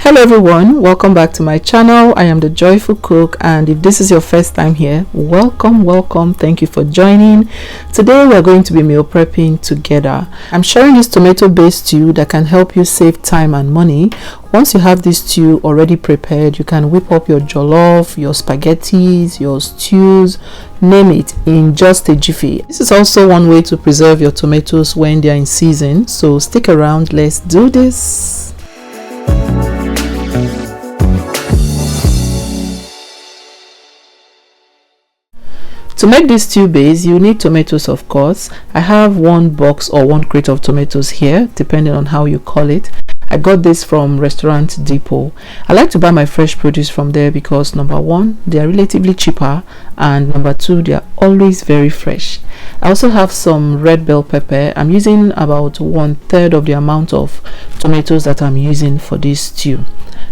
Hello everyone, welcome back to my channel. I am the Joyful Cook, and if this is your first time here, welcome. Thank you for joining. Today we are going to be meal prepping together. I'm sharing this tomato based stew that can help you save time and money. Once you have this stew already prepared, you can whip up your jollof, your spaghettis, your stews, name it, in just a jiffy. This is also one way to preserve your tomatoes when they are in season, so stick around. Let's do this. To make this stew base, you need tomatoes, of course. I have one box or one crate of tomatoes here, depending on how you call it. I got this from Restaurant Depot. I like to buy my fresh produce from there because number one, they are relatively cheaper, and number two, they are always very fresh. I also have some red bell pepper. I'm using about 1/3 of the amount of tomatoes that I'm using for this stew.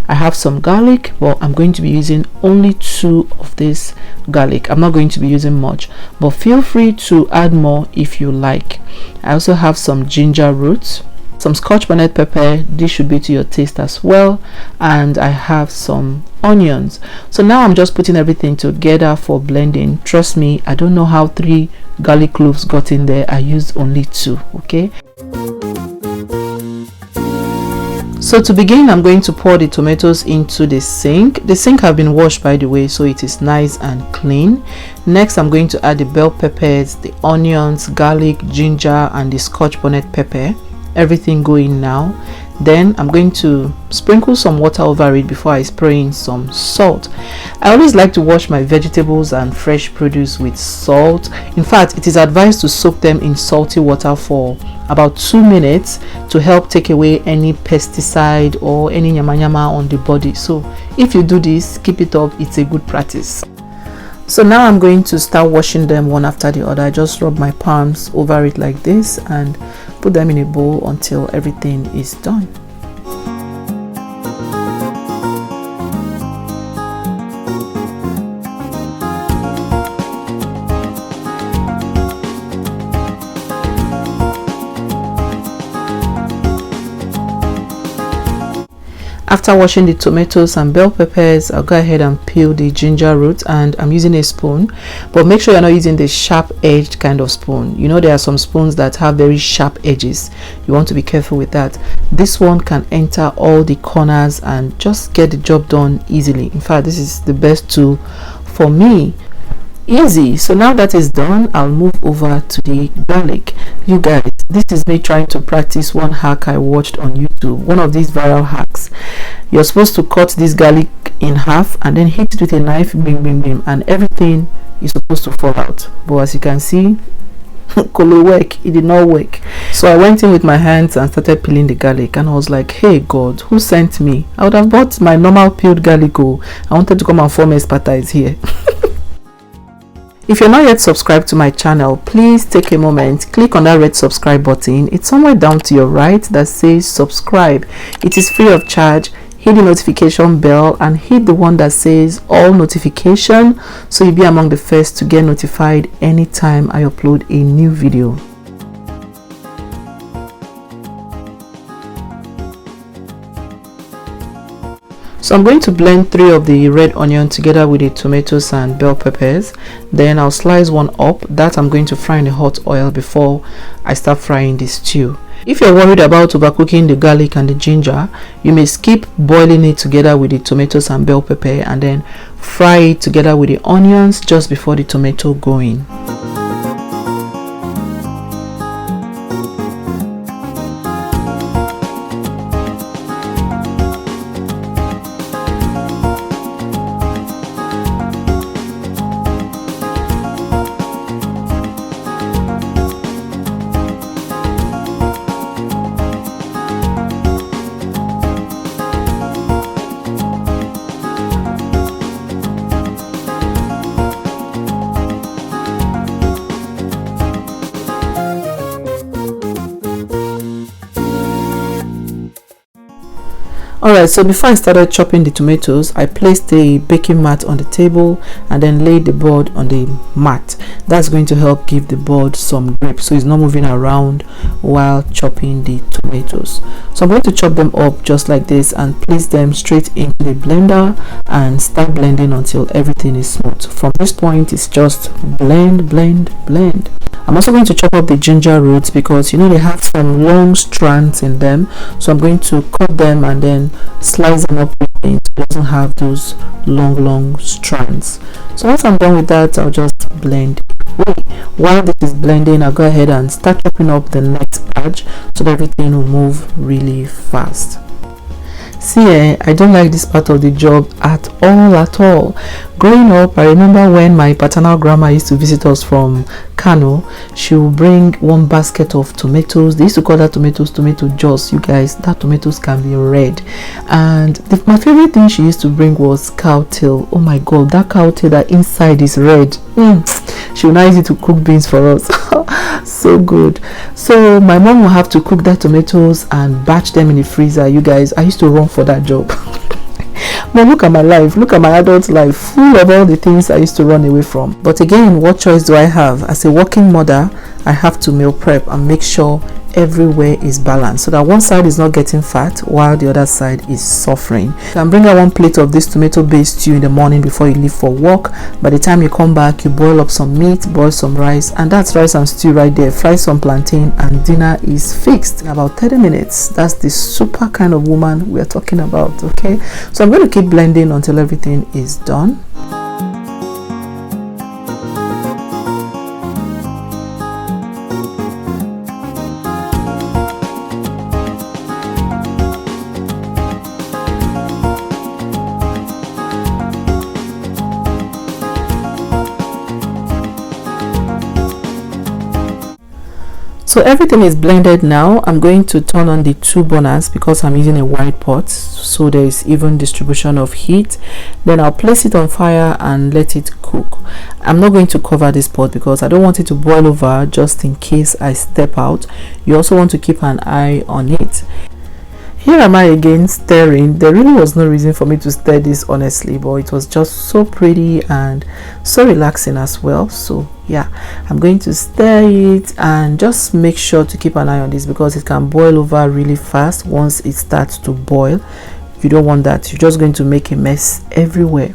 I have some garlic, but I'm going to be using only 2 of this garlic. I'm not going to be using much, but feel free to add more if you like. I also have some ginger roots, some scotch bonnet pepper. This should be to your taste as well, and I have some onions. So now I'm just putting everything together for blending. Trust me, I don't know how 3 garlic cloves got in there. I used only 2. Okay, so to begin, I'm going to pour the tomatoes into the sink. The sink have been washed, by the way, so it is nice and clean. Next, I'm going to add the bell peppers, the onions, garlic, ginger, and the scotch bonnet pepper. Everything going now. Then I'm going to sprinkle some water over it before I spray in some salt. I always like to wash my vegetables and fresh produce with salt. In fact, it is advised to soak them in salty water for about 2 minutes to help take away any pesticide or any yama on the body. So if you do this, keep it up. It's a good practice. So now I'm going to start washing them one after the other. I just rub my palms over it like this and put them in a bowl until everything is done. After washing the tomatoes and bell peppers, I'll go ahead and peel the ginger root, and I'm using a spoon, but make sure you're not using the sharp edged kind of spoon. You know, there are some spoons that have very sharp edges. You want to be careful with that. This one can enter all the corners and just get the job done easily. In fact, this is the best tool for me. Easy. So now that is done, I'll move over to the garlic. You guys, this is me trying to practice one hack I watched on YouTube, one of these viral hacks. You're supposed to cut this garlic in half and then hit it with a knife, bim, and everything is supposed to fall out. But as you can see, it did not work. So I went in with my hands and started peeling the garlic, and I was like, hey God, who sent me? I would have bought my normal peeled garlic. I wanted to come and form expertise here. If you're not yet subscribed to my channel, please take a moment, click on that red subscribe button. It's somewhere down to your right that says subscribe. It is free of charge. Hit the notification bell and hit the one that says all notification, so you'll be among the first to get notified anytime I upload a new video. So I'm going to blend 3 of the red onion together with the tomatoes and bell peppers. Then I'll slice one up. That I'm going to fry in the hot oil before I start frying this stew. If you're worried about overcooking the garlic and the ginger, you may skip boiling it together with the tomatoes and bell pepper and then fry it together with the onions just before the tomato go in. Alright, so before I started chopping the tomatoes, I placed the baking mat on the table and then laid the board on the mat. That's going to help give the board some grip so it's not moving around while chopping the tomatoes. So I'm going to chop them up just like this and place them straight into the blender and start blending until everything is smooth. From this point, it's just blend, blend, blend. I'm also going to chop up the ginger roots because you know they have some long strands in them, so I'm going to cut them and then slice them up so it doesn't have those long strands. So once I'm done with that, I'll just blend it. While this is blending, I'll go ahead and start chopping up the next batch so that everything will move really fast. See, I don't like this part of the job at all. Growing up, I remember when my paternal grandma used to visit us from Kano, she would bring one basket of tomatoes. They used to call that tomatoes tomato juice. You guys, that tomatoes can be red. And my favorite thing she used to bring was cow tail. Oh my god, that cow tail that inside is red. She would not use it to cook beans for us. So good. So my mom will have to cook that tomatoes and batch them in the freezer. You guys, I used to run for that job. But look at my life, look at my adult life, full of all the things I used to run away from. But again, what choice do I have? As a working mother, I have to meal prep and make sure everywhere is balanced so that one side is not getting fat while the other side is suffering. You can bring out one plate of this tomato based stew in the morning before you leave for work. By the time you come back, you boil up some meat, boil some rice, and that's rice and stew right there. Fry some plantain and dinner is fixed in about 30 minutes. That's the super kind of woman we're talking about. Okay, so I'm going to keep blending until everything is done. So everything is blended now. I'm going to turn on the two burners because I'm using a wide pot, so there is even distribution of heat. Then I'll place it on fire and let it cook. I'm not going to cover this pot because I don't want it to boil over just in case I step out. You also want to keep an eye on it. Here am I again stirring. There really was no reason for me to stir this honestly, but it was just so pretty and so relaxing as well. So yeah, I'm going to stir it and just make sure to keep an eye on this because it can boil over really fast. Once it starts to boil, you don't want that. You're just going to make a mess everywhere.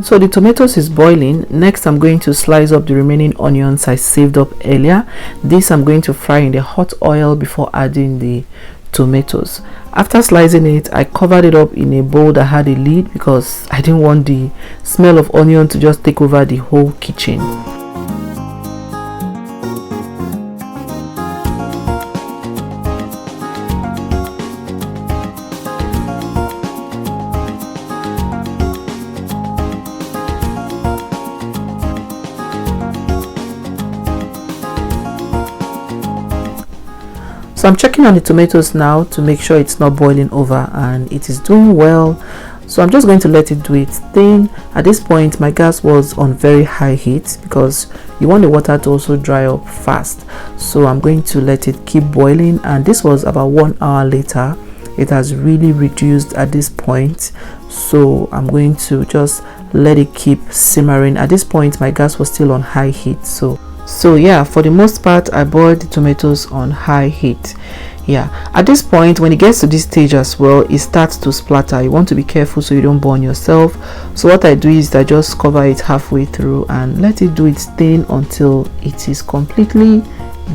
So the tomatoes is boiling. Next, I'm going to slice up the remaining onions I saved up earlier. This I'm going to fry in the hot oil before adding the tomatoes. After slicing it, I covered it up in a bowl that had a lid because I didn't want the smell of onion to just take over the whole kitchen. So I'm checking on the tomatoes now to make sure it's not boiling over, and it is doing well. So I'm just going to let it do its thing. At this point, my gas was on very high heat because you want the water to also dry up fast. So I'm going to let it keep boiling, and this was about 1 hour later. It has really reduced at this point, so I'm going to just let it keep simmering. At this point, my gas was still on high heat, so yeah, for the most part I boiled the tomatoes on high heat. Yeah, at this point, when it gets to this stage as well, it starts to splatter. You want to be careful so you don't burn yourself. So what I do is I just cover it halfway through and let it do its thing until it is completely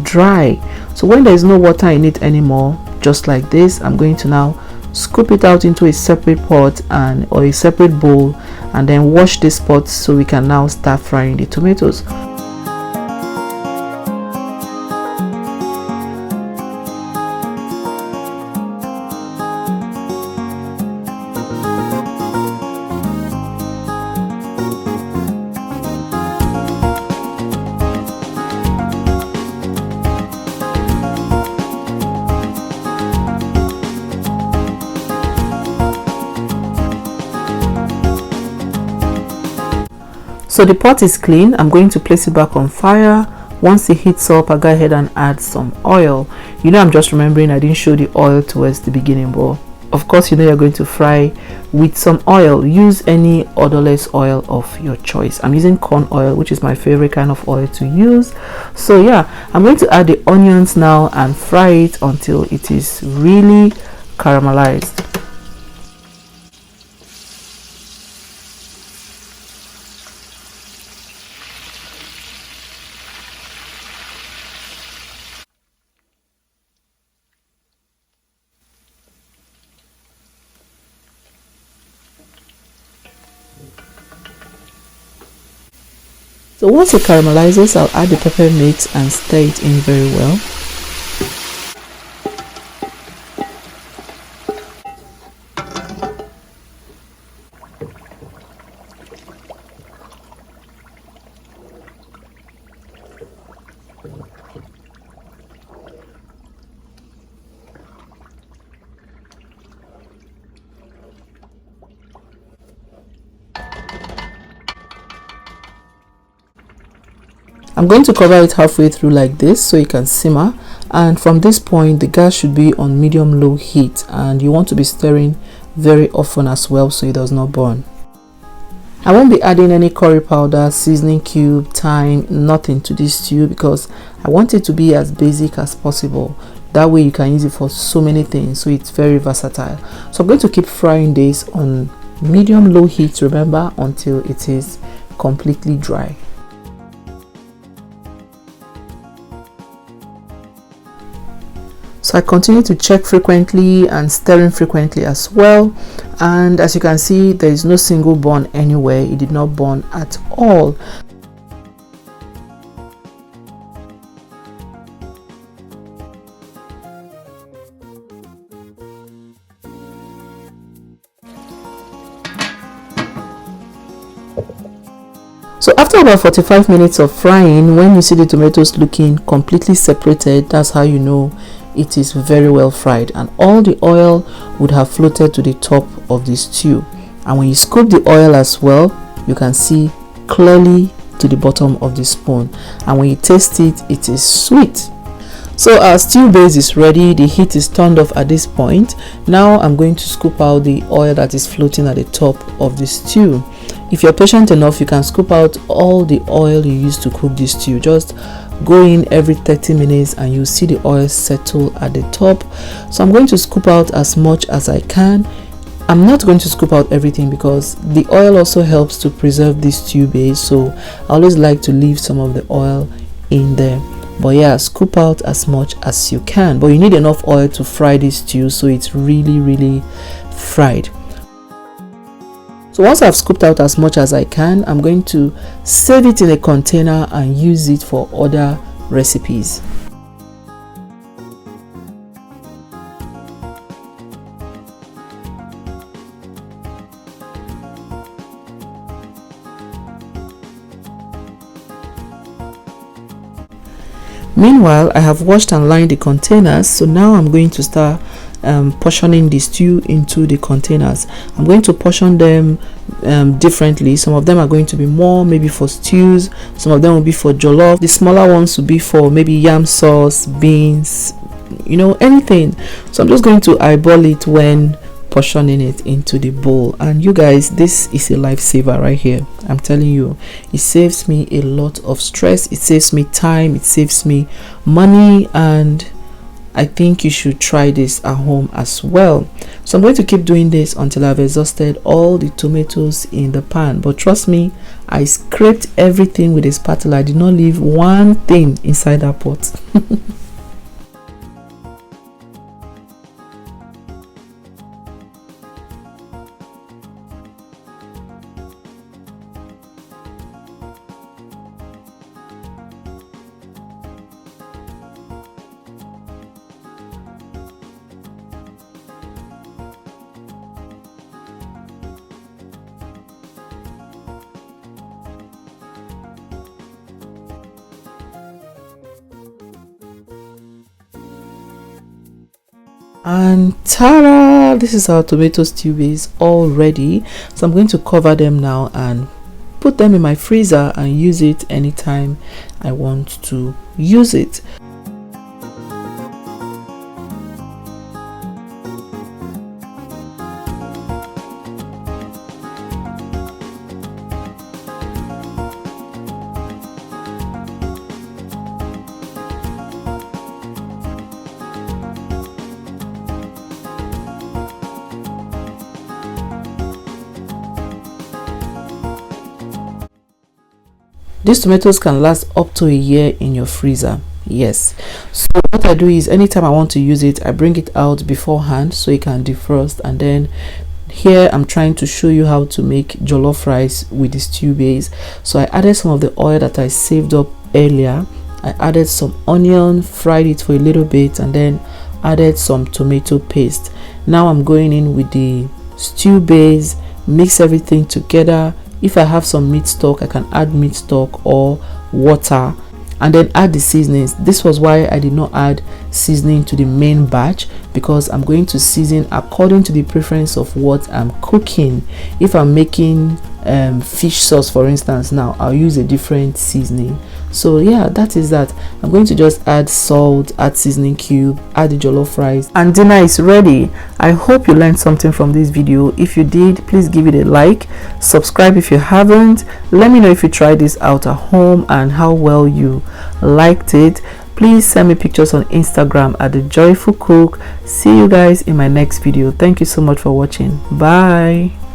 dry. So when there is no water in it anymore, just like this, I'm going to now scoop it out into a separate pot or a separate bowl, and then wash this pot so we can now start frying the tomatoes. So the pot is clean. I'm going to place it back on fire. Once it heats up, I go ahead and add some oil. I'm just remembering I didn't show the oil towards the beginning, but of course you're going to fry with some oil. Use any odorless oil of your choice. I'm using corn oil, which is my favorite kind of oil to use. So yeah, I'm going to add the onions now and fry it until it is really caramelized. So once it caramelizes, I'll add the pepper mix and stir it in very well. I'm going to cover it halfway through like this so it can simmer, and from this point the gas should be on medium-low heat, and you want to be stirring very often as well so it does not burn. I won't be adding any curry powder, seasoning cube, thyme, nothing to this stew because I want it to be as basic as possible. That way you can use it for so many things, so it's very versatile. So I'm going to keep frying this on medium-low heat, remember, until it is completely dry. So I continue to check frequently and stirring frequently as well, and as you can see, there is no single burn anywhere. It did not burn at all. So after about 45 minutes of frying, when you see the tomatoes looking completely separated, that's how you know it is very well fried, and all the oil would have floated to the top of the stew. And when you scoop the oil as well, you can see clearly to the bottom of the spoon, and when you taste it, it is sweet. So our stew base is ready. The heat is turned off at this point. Now I'm going to scoop out the oil that is floating at the top of the stew. If you're patient enough, you can scoop out all the oil you used to cook this stew. Just go in every 30 minutes and you see the oil settle at the top. So I'm going to scoop out as much as I can. I'm not going to scoop out everything because the oil also helps to preserve this stew base, so I always like to leave some of the oil in there. But yeah, scoop out as much as you can, but you need enough oil to fry this stew so it's really fried. So once I've scooped out as much as I can, I'm going to save it in a container and use it for other recipes. Meanwhile, I have washed and lined the containers, so now I'm going to start portioning the stew into the containers. I'm going to portion them differently. Some of them are going to be more maybe for stews, some of them will be for jollof, the smaller ones will be for maybe yam sauce, beans, anything. So I'm just going to eyeball it when portioning it into the bowl. And you guys, this is a lifesaver right here. I'm telling you, it saves me a lot of stress, it saves me time, it saves me money, and I think you should try this at home as well. So I'm going to keep doing this until I've exhausted all the tomatoes in the pan. But trust me, I scraped everything with a spatula. I did not leave one thing inside that pot. And ta-da! This is our tomato stew base all ready. So I'm going to cover them now and put put them in my freezer and use it anytime I want to use it. These tomatoes can last up to a year in your freezer. Yes. So what I do is anytime I want to use it, I bring it out beforehand so it can defrost. And then here I'm trying to show you how to make jollof rice with the stew base. So I added some of the oil that I saved up earlier. I added some onion, fried it for a little bit, and then added some tomato paste. Now I'm going in with the stew base, mix everything together. If I have some meat stock, I can add meat stock or water, and then add the seasonings. This was why I did not add seasoning to the main batch, because I'm going to season according to the preference of what I'm cooking. If I'm making fish sauce, for instance, now I'll use a different seasoning. So yeah, that is that. I'm going to just add salt, add seasoning cube, add the jollof rice, and dinner is ready. I hope you learned something from this video. If you did, please give it a like, subscribe if you haven't. Let me know if you tried this out at home and how well you liked it. Please send me pictures on Instagram at The Joyful Cook. See you guys in my next video. Thank you so much for watching. Bye.